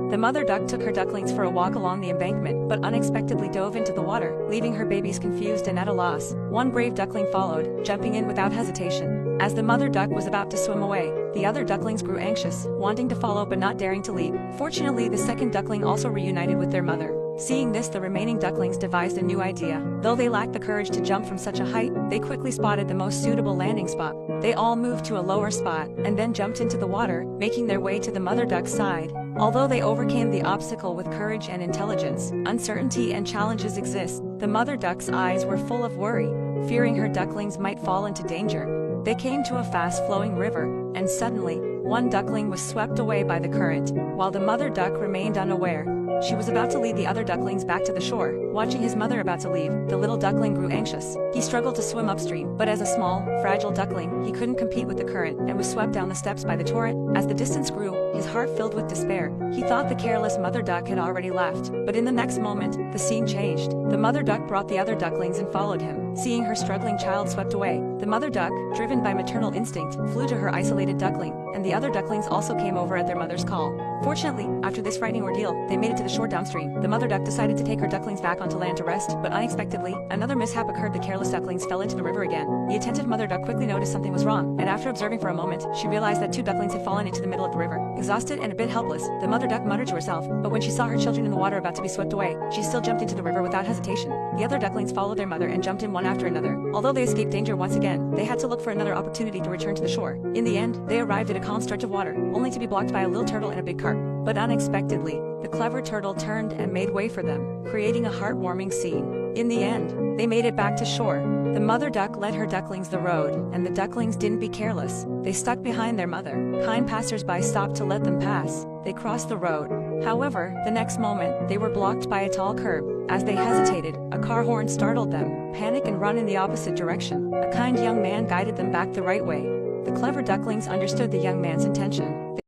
The mother duck took her ducklings for a walk along the embankment, but unexpectedly dove into the water, leaving her babies confused and at a loss. One brave duckling followed, jumping in without hesitation. As the mother duck was about to swim away, the other ducklings grew anxious, wanting to follow but not daring to leap. Fortunately, the second duckling also reunited with their mother. Seeing this, the remaining ducklings devised a new idea. Though they lacked the courage to jump from such a height, they quickly spotted the most suitable landing spot. They all moved to a lower spot, and then jumped into the water, making their way to the mother duck's side. Although they overcame the obstacle with courage and intelligence, uncertainty and challenges exist. The mother duck's eyes were full of worry, fearing her ducklings might fall into danger. They came to a fast-flowing river, and suddenly, one duckling was swept away by the current, while the mother duck remained unaware. She was about to lead the other ducklings back to the shore. Watching his mother about to leave, the little duckling grew anxious. He struggled to swim upstream, but as a small, fragile duckling, he couldn't compete with the current and was swept down the steps by the torrent. As the distance grew, his heart filled with despair. He thought the careless mother duck had already left, but in the next moment, the scene changed. The mother duck brought the other ducklings and followed him. Seeing her struggling child swept away, the mother duck, driven by maternal instinct, flew to her isolated duckling, and the other ducklings also came over at their mother's call. Fortunately, after this frightening ordeal, they made it to the shore downstream. The mother duck decided to take her ducklings back onto land to rest, but unexpectedly, another mishap occurred. The careless ducklings fell into the river again. The attentive mother duck quickly noticed something was wrong, and after observing for a moment, she realized that two ducklings had fallen into the middle of the river. Exhausted and a bit helpless, the mother duck muttered to herself, but when she saw her children in the water about to be swept away, she still jumped into the river without hesitation. The other ducklings followed their mother and jumped in one after another. Although they escaped danger once again, they had to look for another opportunity to return to the shore. In the end, they arrived at a calm stretch of water, only to be blocked by a little turtle and a big carp. But unexpectedly, the clever turtle turned and made way for them, creating a heartwarming scene. In the end, they made it back to shore. The mother duck led her ducklings the road, and the ducklings didn't be careless. They stuck behind their mother. Kind passers-by stopped to let them pass. They crossed the road. However, the next moment, they were blocked by a tall curb. As they hesitated, a car horn startled them. Panic and run in the opposite direction. A kind young man guided them back the right way. The clever ducklings understood the young man's intention.